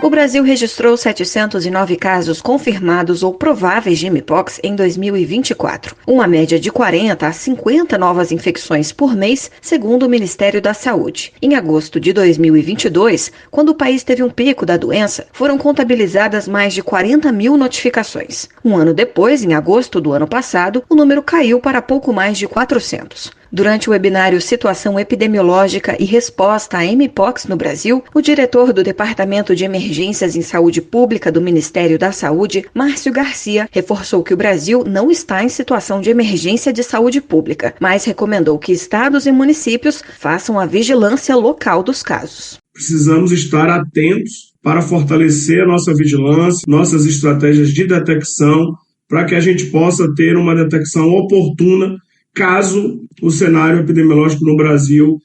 O Brasil registrou 709 casos confirmados ou prováveis de mpox em 2024, uma média de 40 a 50 novas infecções por mês, segundo o Ministério da Saúde. Em agosto de 2022, quando o país teve um pico da doença, foram contabilizadas mais de 40 mil notificações. Um ano depois, em agosto do ano passado, o número caiu para pouco mais de 400. Durante o webinário Situação Epidemiológica e Resposta à mpox no Brasil, o diretor do Departamento de Emergências em Saúde Pública do Ministério da Saúde, Márcio Garcia, reforçou que o Brasil não está em situação de emergência de saúde pública, mas recomendou que estados e municípios façam a vigilância local dos casos. Precisamos estar atentos para fortalecer a nossa vigilância, nossas estratégias de detecção, para que a gente possa ter uma detecção oportuna caso o cenário epidemiológico no Brasil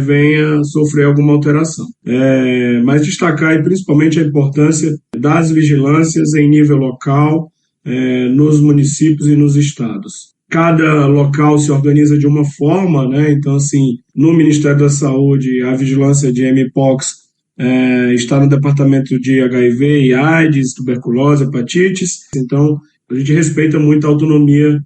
venha sofrer alguma alteração. Mas destacar aí, principalmente a importância das vigilâncias em nível local, nos municípios e nos estados. Cada local se organiza de uma forma, né? Então, assim, no Ministério da Saúde, a vigilância de mpox está no departamento de HIV e AIDS, tuberculose, hepatites. Então, a gente respeita muito a autonomia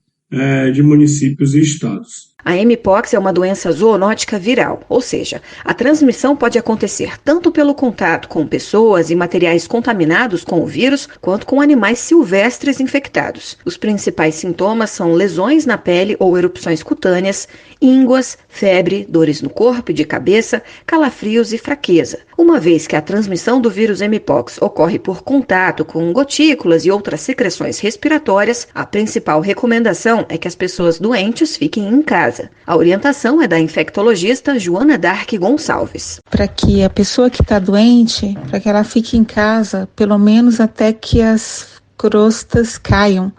de municípios e estados. A mpox é uma doença zoonótica viral, ou seja, a transmissão pode acontecer tanto pelo contato com pessoas e materiais contaminados com o vírus, quanto com animais silvestres infectados. Os principais sintomas são lesões na pele ou erupções cutâneas, ínguas, febre, dores no corpo e de cabeça, calafrios e fraqueza. Uma vez que a transmissão do vírus mpox ocorre por contato com gotículas e outras secreções respiratórias, a principal recomendação é que as pessoas doentes fiquem em casa. A orientação é da infectologista Joana Dark Gonçalves. Para que a pessoa que está doente, para que ela fique em casa, pelo menos até que as crostas caiam,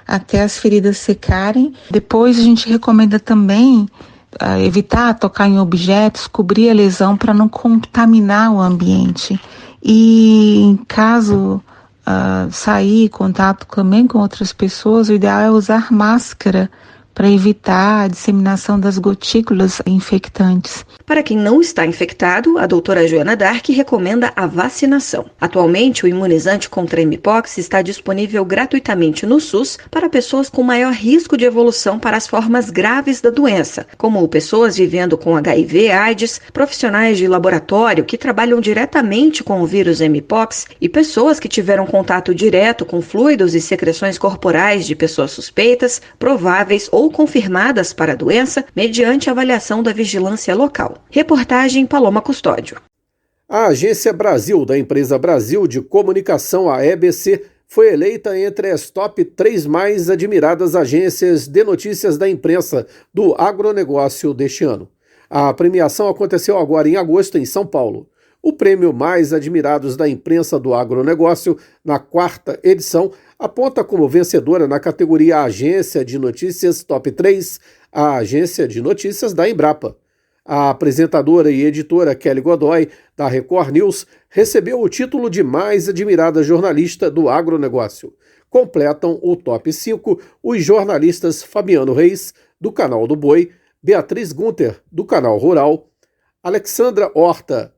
até as feridas secarem. Depois a gente recomenda também evitar tocar em objetos, cobrir a lesão para não contaminar o ambiente. E em caso sair em contato também com outras pessoas, o ideal é usar máscara para evitar a disseminação das gotículas infectantes. Para quem não está infectado, a doutora Joana Dark recomenda a vacinação. Atualmente, o imunizante contra a mpox está disponível gratuitamente no SUS para pessoas com maior risco de evolução para as formas graves da doença, como pessoas vivendo com HIV, AIDS, profissionais de laboratório que trabalham diretamente com o vírus mpox e pessoas que tiveram contato direto com fluidos e secreções corporais de pessoas suspeitas, prováveis ou confirmadas para a doença mediante avaliação da vigilância local. Reportagem Paloma Custódio. A Agência Brasil, da empresa Brasil de Comunicação, a EBC, foi eleita entre as top 3 mais admiradas agências de notícias da imprensa do agronegócio deste ano. A premiação aconteceu agora em agosto em São Paulo. O prêmio Mais Admirados da Imprensa do Agronegócio, na 4ª edição, aponta como vencedora na categoria Agência de Notícias Top 3 a Agência de Notícias da Embrapa. A apresentadora e editora Kelly Godoy, da Record News, recebeu o título de mais admirada jornalista do agronegócio. Completam o top 5 os jornalistas Fabiano Reis, do Canal do Boi, Beatriz Gunter, do Canal Rural, Alexandra Horta,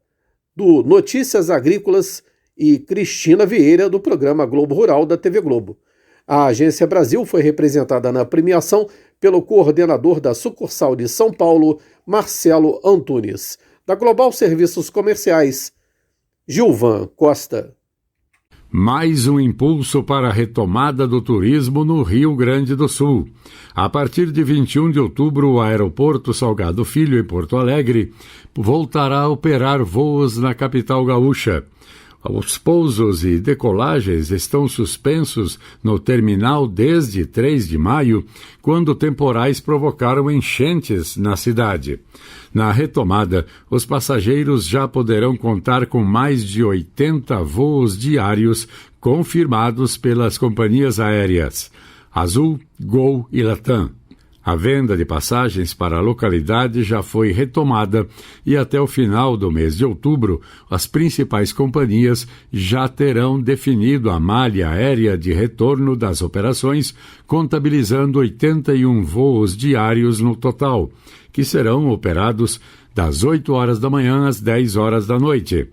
do Notícias Agrícolas e Cristina Vieira, do programa Globo Rural da TV Globo. A Agência Brasil foi representada na premiação pelo coordenador da sucursal de São Paulo, Marcelo Antunes. Da Global Serviços Comerciais, Gilvan Costa. Mais um impulso para a retomada do turismo no Rio Grande do Sul. A partir de 21 de outubro, o aeroporto Salgado Filho, em Porto Alegre, voltará a operar voos na capital gaúcha. Os pousos e decolagens estão suspensos no terminal desde 3 de maio, quando temporais provocaram enchentes na cidade. Na retomada, os passageiros já poderão contar com mais de 80 voos diários confirmados pelas companhias aéreas Azul, Gol e Latam. A venda de passagens para a localidade já foi retomada e até o final do mês de outubro, as principais companhias já terão definido a malha aérea de retorno das operações, contabilizando 81 voos diários no total, que serão operados das 8 horas da manhã às 10 horas da noite.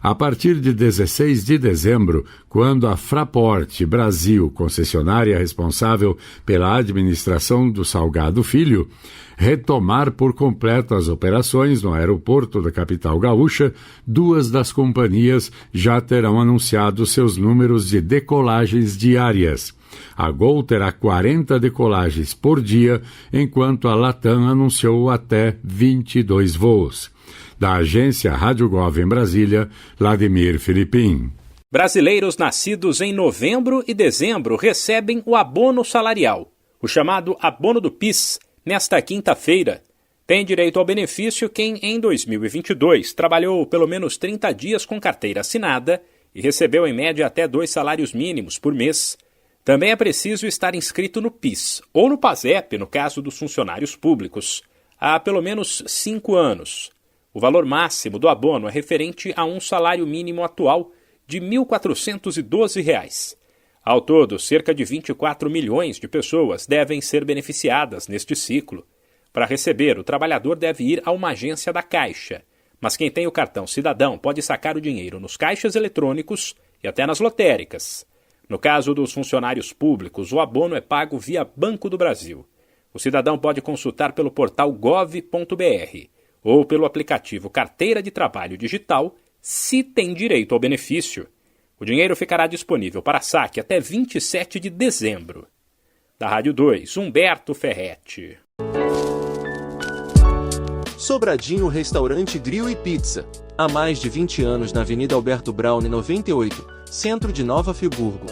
A partir de 16 de dezembro, quando a Fraport Brasil, concessionária responsável pela administração do Salgado Filho, retomar por completo as operações no aeroporto da capital gaúcha, 2 das companhias já terão anunciado seus números de decolagens diárias. A Gol terá 40 decolagens por dia, enquanto a Latam anunciou até 22 voos. Da agência Rádio Gov em Brasília, Vladimir Filipim. Brasileiros nascidos em novembro e dezembro recebem o abono salarial, o chamado abono do PIS, nesta quinta-feira. Tem direito ao benefício quem, em 2022, trabalhou pelo menos 30 dias com carteira assinada e recebeu, em média, até 2 salários mínimos por mês. Também é preciso estar inscrito no PIS ou no PASEP, no caso dos funcionários públicos, há pelo menos 5 anos. O valor máximo do abono é referente a um salário mínimo atual de R$ 1.412. Ao todo, cerca de 24 milhões de pessoas devem ser beneficiadas neste ciclo. Para receber, o trabalhador deve ir a uma agência da Caixa, mas quem tem o cartão cidadão pode sacar o dinheiro nos caixas eletrônicos e até nas lotéricas. No caso dos funcionários públicos, o abono é pago via Banco do Brasil. O cidadão pode consultar pelo portal gov.br ou pelo aplicativo Carteira de Trabalho Digital, se tem direito ao benefício. O dinheiro ficará disponível para saque até 27 de dezembro. Da Rádio 2, Humberto Ferretti. Sobradinho Restaurante Grill e Pizza. Há mais de 20 anos na Avenida Alberto Braune 98, centro de Nova Friburgo.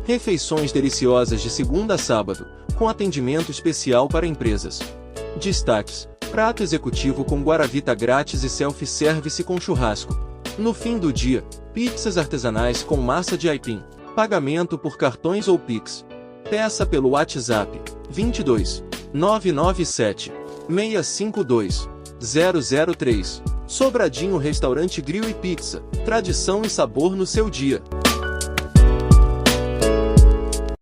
Refeições deliciosas de segunda a sábado, com atendimento especial para empresas. Destaques: prato executivo com guaravita grátis e self-service com churrasco. No fim do dia, pizzas artesanais com massa de aipim. Pagamento por cartões ou Pix. Peça pelo WhatsApp 22 997 652 003. Sobradinho Restaurante Grill e Pizza. Tradição e sabor no seu dia.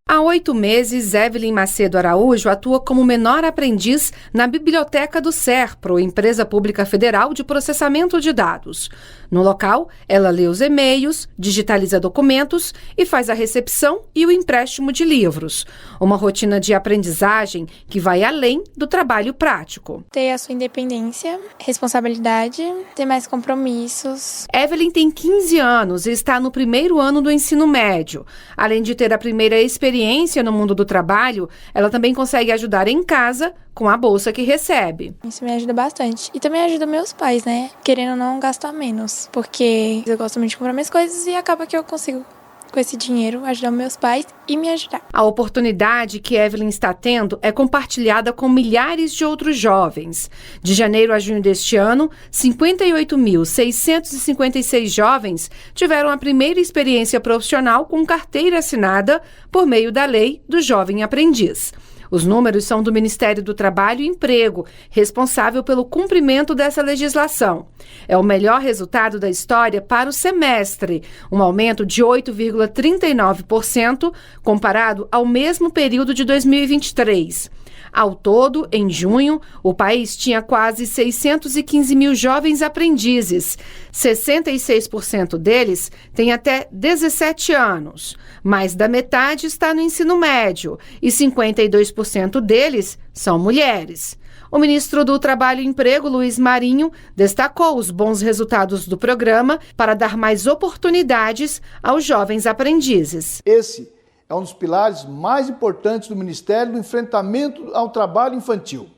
Há 8 meses, Evelyn Macedo Araújo atua como menor aprendiz na Biblioteca do SERPRO, Empresa Pública Federal de Processamento de Dados. No local, ela lê os e-mails, digitaliza documentos e faz a recepção e o empréstimo de livros. Uma rotina de aprendizagem que vai além do trabalho prático. Ter a sua independência, responsabilidade, ter mais compromissos. Evelyn tem 15 anos e está no 1º ano do ensino médio. Além de ter a primeira experiência no mundo do trabalho, ela também consegue ajudar em casa com a bolsa que recebe. Isso me ajuda bastante. E também ajuda meus pais, né? Querendo ou não gastar menos. Porque eu gosto muito de comprar minhas coisas e acaba que eu consigo, com esse dinheiro, ajudar meus pais e me ajudar. A oportunidade que Evelyn está tendo é compartilhada com milhares de outros jovens. De janeiro a junho deste ano, 58.656 jovens tiveram a primeira experiência profissional com carteira assinada por meio da Lei do Jovem Aprendiz. Os números são do Ministério do Trabalho e Emprego, responsável pelo cumprimento dessa legislação. É o melhor resultado da história para o semestre, um aumento de 8,39% comparado ao mesmo período de 2023. Ao todo, em junho, o país tinha quase 615 mil jovens aprendizes. 66% deles têm até 17 anos. Mais da metade está no ensino médio e 52% deles são mulheres. O ministro do Trabalho e Emprego, Luiz Marinho, destacou os bons resultados do programa para dar mais oportunidades aos jovens aprendizes. Esse é um dos pilares mais importantes do Ministério no enfrentamento ao trabalho infantil,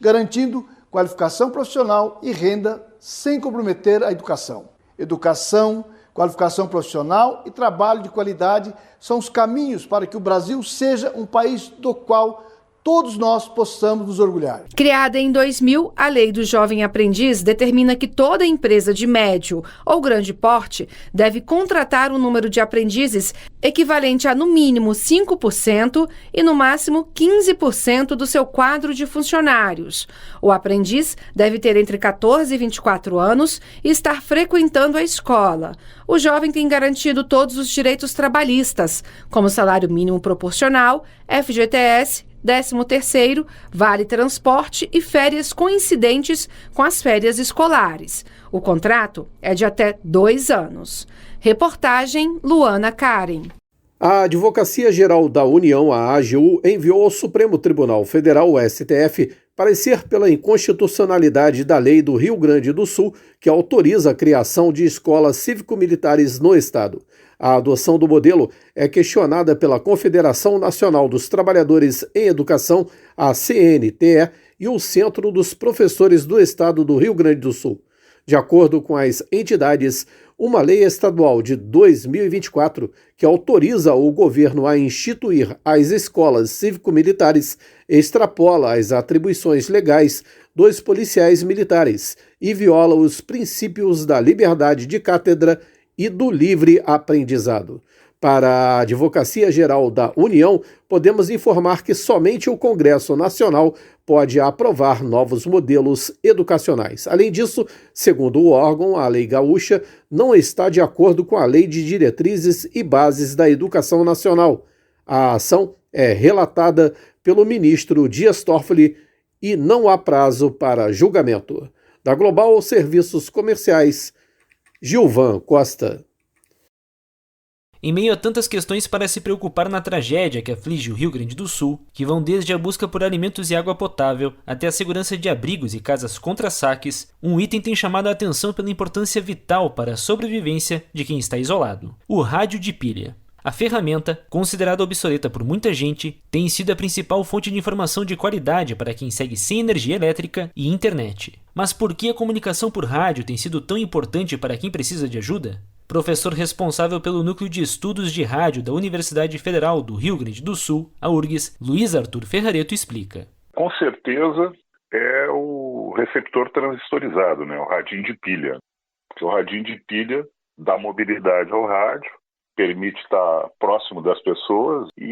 garantindo qualificação profissional e renda sem comprometer a educação. Educação, Qualificação profissional e trabalho de qualidade são os caminhos para que o Brasil seja um país do qual todos nós possamos nos orgulhar. Criada em 2000, a Lei do Jovem Aprendiz determina que toda empresa de médio ou grande porte deve contratar um número de aprendizes equivalente a, no mínimo, 5% e, no máximo, 15% do seu quadro de funcionários. O aprendiz deve ter entre 14 e 24 anos e estar frequentando a escola. O jovem tem garantido todos os direitos trabalhistas, como salário mínimo proporcional, FGTS, 13º, vale transporte e férias coincidentes com as férias escolares. O contrato é de até 2 anos. Reportagem Luana Karen. A Advocacia Geral da União, a AGU, enviou ao Supremo Tribunal Federal, o STF, parecer pela inconstitucionalidade da Lei do Rio Grande do Sul, que autoriza a criação de escolas cívico-militares no Estado. A adoção do modelo é questionada pela Confederação Nacional dos Trabalhadores em Educação, a CNTE, e o Centro dos Professores do Estado do Rio Grande do Sul. De acordo com as entidades, uma lei estadual de 2024 que autoriza o governo a instituir as escolas cívico-militares extrapola as atribuições legais dos policiais militares e viola os princípios da liberdade de cátedra e do livre aprendizado. Para a Advocacia Geral da União, podemos informar que somente o Congresso Nacional pode aprovar novos modelos educacionais. Além disso, segundo o órgão, a Lei Gaúcha não está de acordo com a Lei de Diretrizes e Bases da Educação Nacional. A ação é relatada pelo ministro Dias Toffoli e não há prazo para julgamento. Da Global Serviços Comerciais, Gilvan Costa. Em meio a tantas questões para se preocupar na tragédia que aflige o Rio Grande do Sul, que vão desde a busca por alimentos e água potável até a segurança de abrigos e casas contra saques, um item tem chamado a atenção pela importância vital para a sobrevivência de quem está isolado: o rádio de pilha. A ferramenta, considerada obsoleta por muita gente, tem sido a principal fonte de informação de qualidade para quem segue sem energia elétrica e internet. Mas por que a comunicação por rádio tem sido tão importante para quem precisa de ajuda? Professor responsável pelo Núcleo de Estudos de Rádio da Universidade Federal do Rio Grande do Sul, a URGS, Luiz Arthur Ferrareto explica. Com certeza é o receptor transistorizado, o radinho de pilha. Porque o radinho de pilha dá mobilidade ao rádio, permite estar próximo das pessoas e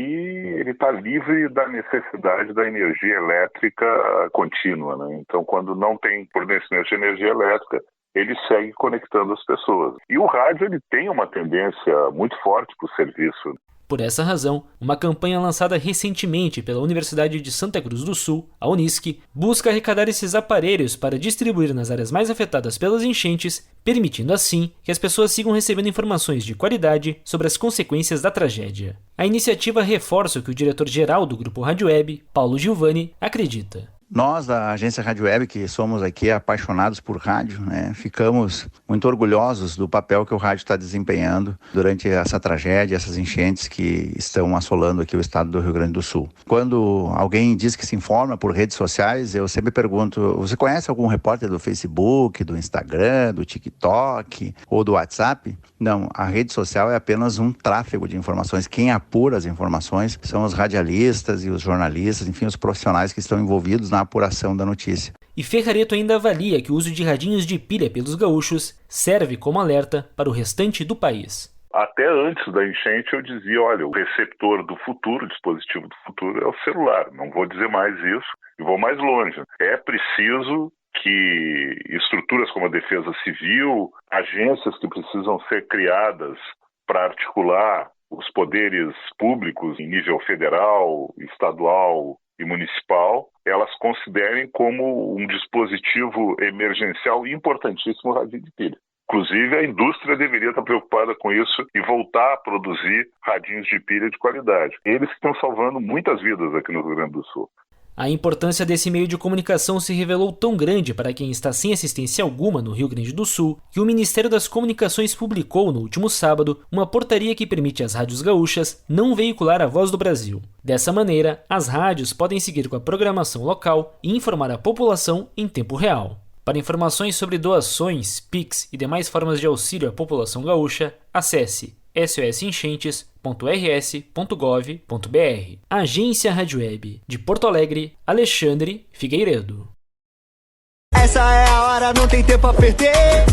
ele está livre da necessidade da energia elétrica contínua. Então, quando não tem fornecimento de energia elétrica, ele segue conectando as pessoas. E o rádio ele tem uma tendência muito forte para o serviço. Por essa razão, uma campanha lançada recentemente pela Universidade de Santa Cruz do Sul, a Unisc, busca arrecadar esses aparelhos para distribuir nas áreas mais afetadas pelas enchentes, permitindo assim que as pessoas sigam recebendo informações de qualidade sobre as consequências da tragédia. A iniciativa reforça o que o diretor-geral do Grupo Rádio Web, Paulo Giovanni, acredita. Nós, da agência Rádio Web, que somos aqui apaixonados por rádio, ficamos muito orgulhosos do papel que o rádio está desempenhando durante essa tragédia, essas enchentes que estão assolando aqui o estado do Rio Grande do Sul. Quando alguém diz que se informa por redes sociais, eu sempre pergunto: você conhece algum repórter do Facebook, do Instagram, do TikTok ou do WhatsApp? Não, a rede social é apenas um tráfego de informações. Quem apura as informações são os radialistas e os jornalistas, enfim, os profissionais que estão envolvidos na apuração da notícia. E Ferrareto ainda avalia que o uso de radinhos de pilha pelos gaúchos serve como alerta para o restante do país. Até antes da enchente eu dizia, olha, o receptor do futuro, o dispositivo do futuro é o celular. Não vou dizer mais isso e vou mais longe. É preciso que estruturas como a Defesa Civil, agências que precisam ser criadas para articular os poderes públicos em nível federal, estadual e municipal, elas considerem como um dispositivo emergencial importantíssimo o radinho de pilha. Inclusive, a indústria deveria estar preocupada com isso e voltar a produzir radinhos de pilha de qualidade. Eles estão salvando muitas vidas aqui no Rio Grande do Sul. A importância desse meio de comunicação se revelou tão grande para quem está sem assistência alguma no Rio Grande do Sul, que o Ministério das Comunicações publicou no último sábado uma portaria que permite às rádios gaúchas não veicular a voz do Brasil. Dessa maneira, as rádios podem seguir com a programação local e informar a população em tempo real. Para informações sobre doações, Pix e demais formas de auxílio à população gaúcha, acesse sosenchentes.rs.gov.br. Agência Rádio Web de Porto Alegre, Alexandre Figueiredo. Essa é a hora, não tem tempo a perder.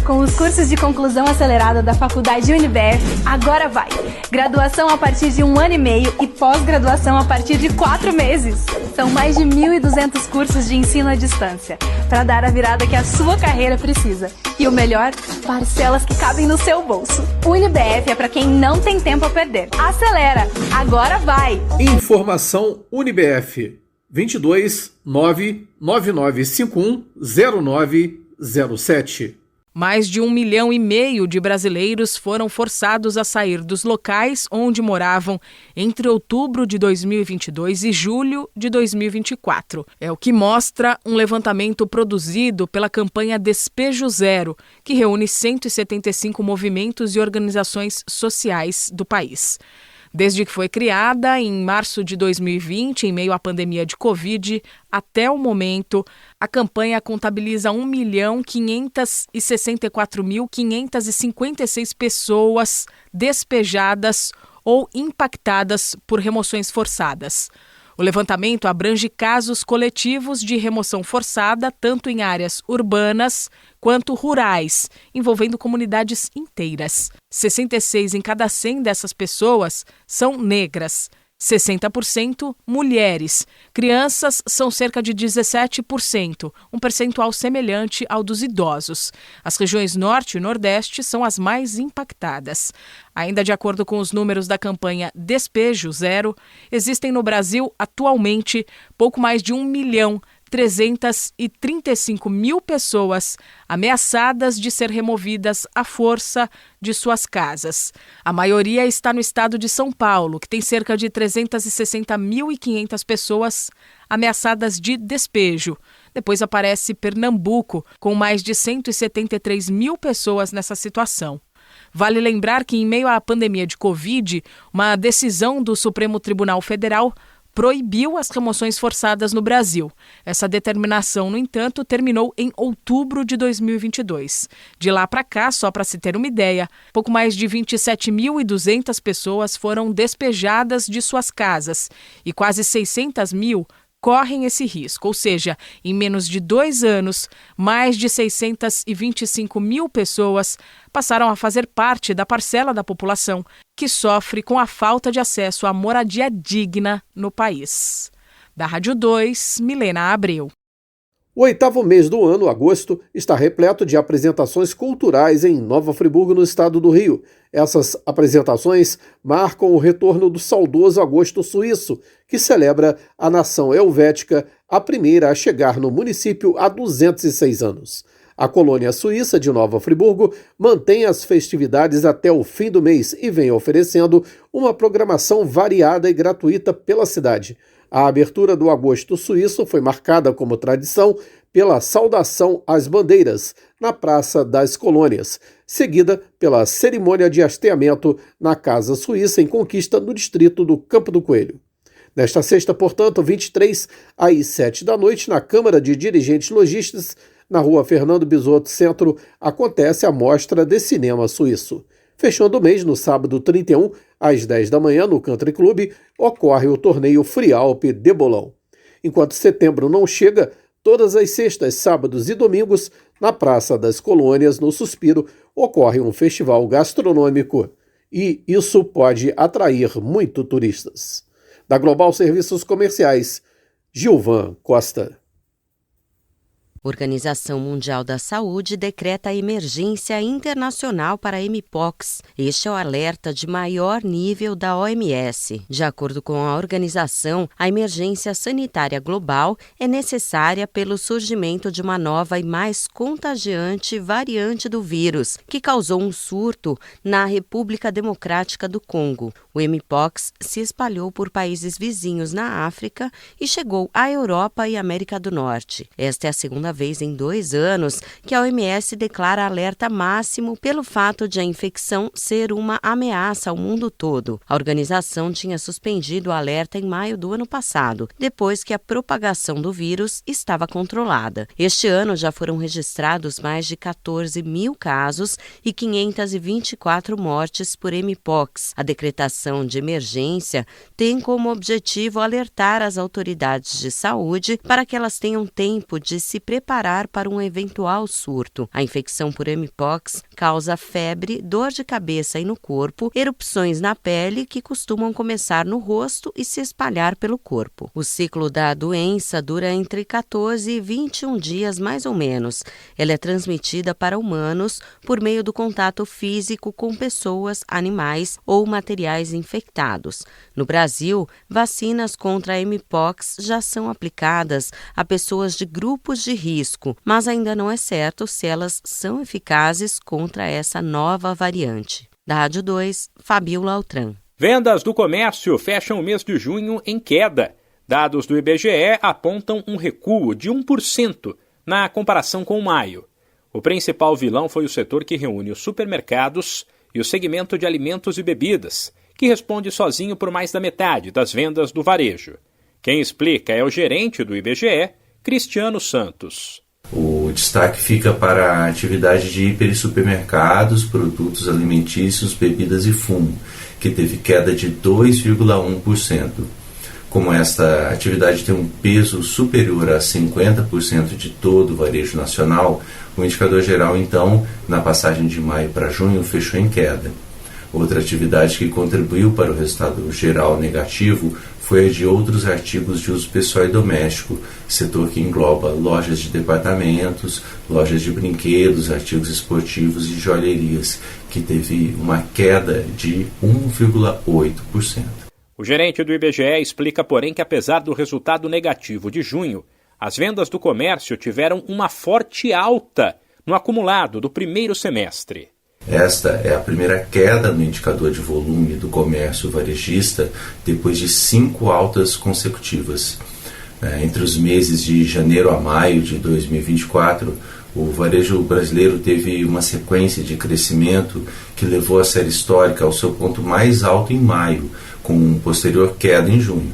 Com os cursos de conclusão acelerada da Faculdade UniBF, agora vai. Graduação a partir de 1 ano e meio e pós-graduação a partir de 4 meses. São mais de 1.200 cursos de ensino à distância, para dar a virada que a sua carreira precisa. E o melhor, parcelas que cabem no seu bolso. UniBF é para quem não tem tempo a perder. Acelera, agora vai. Informação UniBF 22 99951 0907. Mais de 1,5 milhão de brasileiros foram forçados a sair dos locais onde moravam entre outubro de 2022 e julho de 2024. É o que mostra um levantamento produzido pela campanha Despejo Zero, que reúne 175 movimentos e organizações sociais do país. Desde que foi criada, em março de 2020, em meio à pandemia de Covid, até o momento, a campanha contabiliza 1.564.556 pessoas despejadas ou impactadas por remoções forçadas. O levantamento abrange casos coletivos de remoção forçada, tanto em áreas urbanas quanto rurais, envolvendo comunidades inteiras. 66 em cada 100 dessas pessoas são negras, 60% mulheres. Crianças são cerca de 17%, um percentual semelhante ao dos idosos. As regiões Norte e Nordeste são as mais impactadas. Ainda de acordo com os números da campanha Despejo Zero, existem no Brasil, atualmente, pouco mais de 1.335.000 pessoas ameaçadas de ser removidas à força de suas casas. A maioria está no estado de São Paulo, que tem cerca de 360.500 pessoas ameaçadas de despejo. Depois aparece Pernambuco, com mais de 173.000 pessoas nessa situação. Vale lembrar que, em meio à pandemia de Covid, uma decisão do Supremo Tribunal Federal proibiu as remoções forçadas no Brasil. Essa determinação, no entanto, terminou em outubro de 2022. De lá para cá, só para se ter uma ideia, pouco mais de 27.200 pessoas foram despejadas de suas casas e quase 600.000 correm esse risco, ou seja, em menos de 2 anos, mais de 625.000 pessoas passaram a fazer parte da parcela da população que sofre com a falta de acesso à moradia digna no país. Da Rádio 2, Milena Abreu. O 8º mês do ano, agosto, está repleto de apresentações culturais em Nova Friburgo, no estado do Rio. Essas apresentações marcam o retorno do saudoso Agosto Suíço, que celebra a nação helvética, a primeira a chegar no município há 206 anos. A colônia suíça de Nova Friburgo mantém as festividades até o fim do mês e vem oferecendo uma programação variada e gratuita pela cidade. A abertura do Agosto Suíço foi marcada como tradição pela saudação às bandeiras na Praça das Colônias, seguida pela cerimônia de hasteamento na Casa Suíça em Conquista, no distrito do Campo do Coelho. Nesta sexta, portanto, 23 às 7 da noite, na Câmara de Dirigentes Lojistas, na Rua Fernando Bisotto Centro, acontece a Mostra de Cinema Suíço. Fechando o mês, no sábado 31, às 10 da manhã, no Country Club, ocorre o torneio Frialpe de Bolão. Enquanto setembro não chega, todas as sextas, sábados e domingos, na Praça das Colônias, no Suspiro, ocorre um festival gastronômico. E isso pode atrair muito turistas. Da Global Serviços Comerciais, Gilvan Costa. Organização Mundial da Saúde decreta emergência internacional para Mpox. Este é o alerta de maior nível da OMS. De acordo com a organização, a emergência sanitária global é necessária pelo surgimento de uma nova e mais contagiante variante do vírus, que causou um surto na República Democrática do Congo. O Mpox se espalhou por países vizinhos na África e chegou à Europa e América do Norte. Esta é a segunda vez em 2 anos que a OMS declara alerta máximo pelo fato de a infecção ser uma ameaça ao mundo todo. A organização tinha suspendido o alerta em maio do ano passado, depois que a propagação do vírus estava controlada. Este ano já foram registrados mais de 14 mil casos e 524 mortes por mpox. A decretação de emergência tem como objetivo alertar as autoridades de saúde para que elas tenham tempo de se preparar para um eventual surto. A infecção por mpox causa febre, dor de cabeça e no corpo, erupções na pele que costumam começar no rosto e se espalhar pelo corpo. O ciclo da doença dura entre 14 e 21 dias mais ou menos. Ela é transmitida para humanos por meio do contato físico com pessoas, animais ou materiais infectados. No Brasil, vacinas contra a mpox já são aplicadas a pessoas de grupos de risco, mas ainda não é certo se elas são eficazes contra essa nova variante. Da Rádio 2, Fabiola Altran. Vendas do comércio fecham o mês de junho em queda. Dados do IBGE apontam um recuo de 1% na comparação com maio. O principal vilão foi o setor que reúne os supermercados e o segmento de alimentos e bebidas, que responde sozinho por mais da metade das vendas do varejo. Quem explica é o gerente do IBGE, Cristiano Santos. O destaque fica para a atividade de hiper e supermercados, produtos alimentícios, bebidas e fumo, que teve queda de 2,1%. Como esta atividade tem um peso superior a 50% de todo o varejo nacional, o indicador geral, então, na passagem de maio para junho, fechou em queda. Outra atividade que contribuiu para o resultado geral negativo foi a de outros artigos de uso pessoal e doméstico, setor que engloba lojas de departamentos, lojas de brinquedos, artigos esportivos e joalherias, que teve uma queda de 1,8%. O gerente do IBGE explica, porém, que apesar do resultado negativo de junho, as vendas do comércio tiveram uma forte alta no acumulado do primeiro semestre. Esta é a primeira queda no indicador de volume do comércio varejista depois de 5 altas consecutivas. Entre os meses de janeiro a maio de 2024, o varejo brasileiro teve uma sequência de crescimento que levou a série histórica ao seu ponto mais alto em maio, com posterior queda em junho.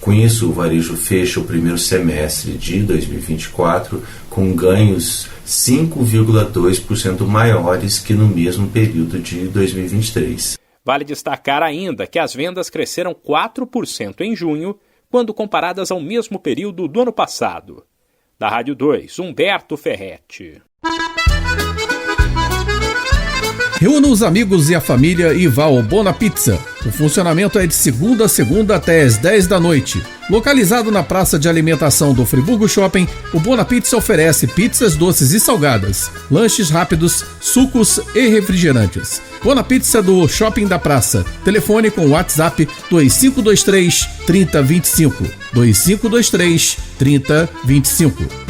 Com isso, o varejo fecha o primeiro semestre de 2024 com ganhos 5,2% maiores que no mesmo período de 2023. Vale destacar ainda que as vendas cresceram 4% em junho, quando comparadas ao mesmo período do ano passado. Da Rádio 2, Humberto Ferretti. Reúna os amigos e a família e vá ao Bona Pizza. O funcionamento é de segunda a segunda até às 10 da noite. Localizado na praça de alimentação do Friburgo Shopping, o Bona Pizza oferece pizzas doces e salgadas, lanches rápidos, sucos e refrigerantes. Bona Pizza do Shopping da Praça. Telefone com WhatsApp 2523 3025. 2523 3025.